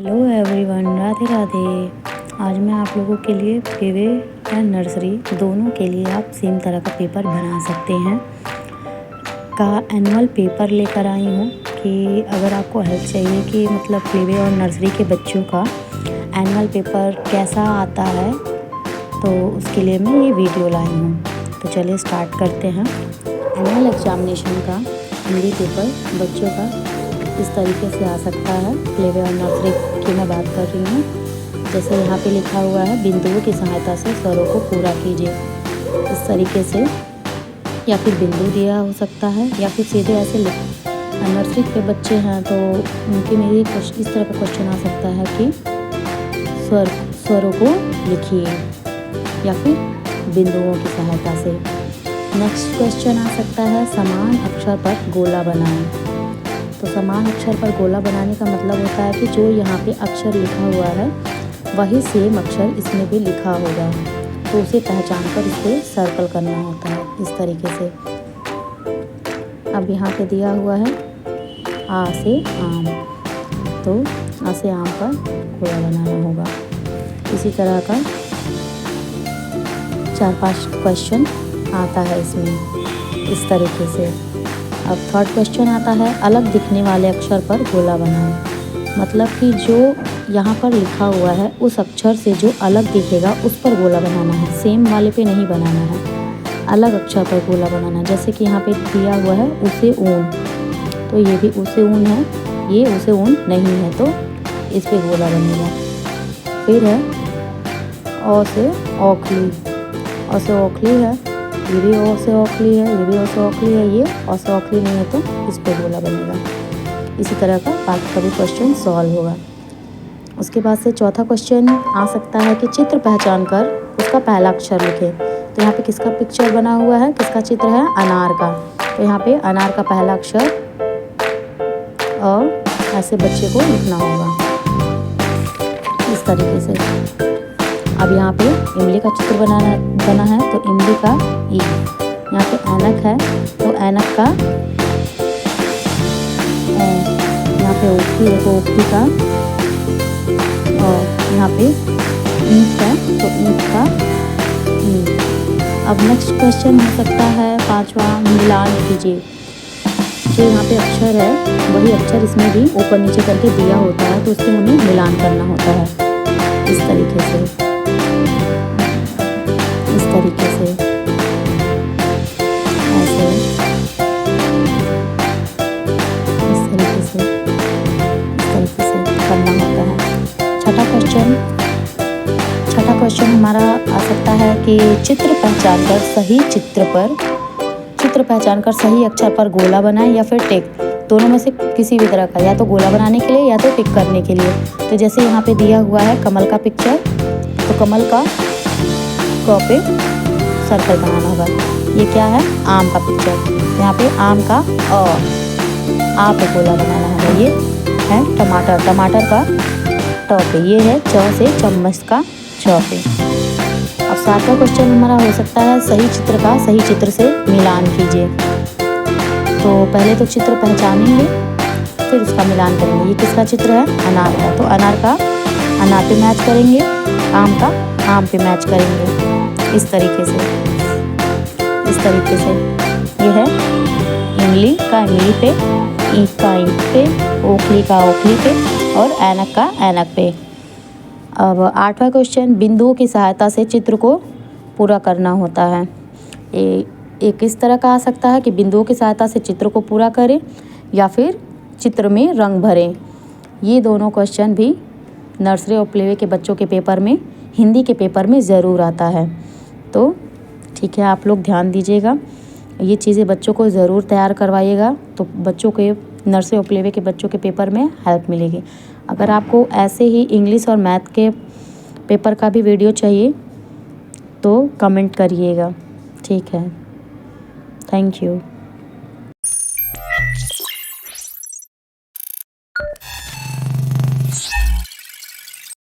Hello everyone, Radhe Radhe. आज मैं आप लोगों के लिए प्ले एंड नर्सरी दोनों के लिए आप सेम तरह का पेपर बना सकते हैं का एनुअल पेपर लेकर आई हूँ कि अगर आपको हेल्प चाहिए कि मतलब प्ले और नर्सरी के बच्चों का एनुअल पेपर कैसा आता है तो उसके लिए मैं ये वीडियो लाई हूँ। तो चलिए स्टार्ट करते हैं। एनुअल एग्जामिनेशन का हिंदी पेपर बच्चों का इस तरीके से आ सकता है। प्ले और नर्सरी की मैं बात कर रही हूँ। जैसे यहाँ पे लिखा हुआ है, बिंदुओं की सहायता से स्वरों को पूरा कीजिए। इस तरीके से या फिर बिंदु दिया हो सकता है या फिर सीधे ऐसे लिख। नर्सरी के बच्चे हैं तो उनके मेरे इस तरह का क्वेश्चन आ सकता है कि स्वरों को लिखिए या फिर बिंदुओं की सहायता से। नेक्स्ट क्वेश्चन आ सकता है, समान अक्षर पर गोला बनाएं। तो समान अक्षर पर गोला बनाने का मतलब होता है कि जो यहाँ पे अक्षर लिखा हुआ है वही सेम अक्षर इसमें भी लिखा होगा, तो उसे पहचान कर इसे सर्कल करना होता है इस तरीके से। अब यहाँ पे दिया हुआ है आ से आम, तो आ से आम पर गोला बनाना होगा। इसी तरह का 4-5 क्वेश्चन आता है इसमें इस तरीके से। अब थर्ड क्वेश्चन आता है, अलग दिखने वाले अक्षर पर गोला बनाएं। मतलब कि जो यहाँ पर लिखा हुआ है उस अक्षर से जो अलग दिखेगा उस पर गोला बनाना है, सेम वाले पे नहीं बनाना है, अलग अक्षर पर गोला बनाना है। जैसे कि यहाँ पे दिया हुआ है उसे ऊन, तो ये भी उसे ऊन है, ये उसे ऊन नहीं है, तो इस पर गोला बनेगा। फिर है औ से औखली, औ से औखली है, ये भी ओ से औखली है, ये भी ओ से औखली है, ये ओ से औखली नहीं है, तो इस पे गोला बनेगा। इसी तरह का बाकी का भी क्वेश्चन सॉल्व होगा। उसके बाद से चौथा क्वेश्चन आ सकता है कि चित्र पहचान कर उसका पहला अक्षर लिखें। तो यहाँ पे किसका पिक्चर बना हुआ है, किसका चित्र है, अनार का। तो यहाँ पे अनार का पहला अक्षर और ऐसे बच्चे को लिखना होगा इस तरीके से। अब यहाँ पे इमली का चित्र बना है, तो इमली का ई। यहाँ पे ऐनक है तो ऐनक का यहाँ पे ओखली है तो ओखली का, और यहाँ पे ईंट है तो ईंट का ई। अब नेक्स्ट क्वेश्चन हो सकता है 5वां, मिलान कीजिए। जो यहाँ पे अक्षर है वही अक्षर इसमें भी ऊपर नीचे करके दिया होता है, तो उससे हमें मिलान करना होता है इस तरीके से, इस तरीके से ऐसे, इस तरीके से, इस तरीके से करना होता है। छठा क्वेश्चन हमारा आ सकता है कि चित्र पहचान कर सही अक्षर पर गोला बनाएं या फिर टिक, दोनों में से किसी भी तरह का, या तो गोला बनाने के लिए या तो टिक करने के लिए। तो जैसे यहाँ पे दिया हुआ है कमल का पिक्चर, तो कमल का क पे सर्कल बनाना होगा। ये क्या है, आम का पिक्चर, यहाँ पे आम का आ पे गोला बनाना होगा। ये है टमाटर, टमाटर का ट पे, ये है च से चम्मच का च पे। अब 7वां क्वेश्चन हमारा हो सकता है, सही चित्र का सही चित्र से मिलान कीजिए। तो पहले तो चित्र पहचानेंगे फिर उसका मिलान करेंगे। ये किसका चित्र है, अनार का, तो अनार का अनार पे मैच करेंगे, आम का आम पे मैच करेंगे इस तरीके से, इस तरीके से। ये है इमली का इमली पे, ईंट का ईंट पे, ओखली का ओखली पे और ऐनक का ऐनक पे। अब 8वां क्वेश्चन, बिंदुओं की सहायता से चित्र को पूरा करना होता है। एक इस तरह का आ सकता है कि बिंदुओं की सहायता से चित्र को पूरा करें या फिर चित्र में रंग भरें। ये दोनों क्वेश्चन भी नर्सरी और प्ले के बच्चों के पेपर में, हिंदी के पेपर में ज़रूर आता है। तो ठीक है, आप लोग ध्यान दीजिएगा, ये चीज़ें बच्चों को ज़रूर तैयार करवाइएगा, तो बच्चों के नर्सरी और प्ले के बच्चों के पेपर में हेल्प मिलेगी। अगर आपको ऐसे ही इंग्लिश और मैथ के पेपर का भी वीडियो चाहिए तो कमेंट करिएगा। ठीक है, थैंक यू।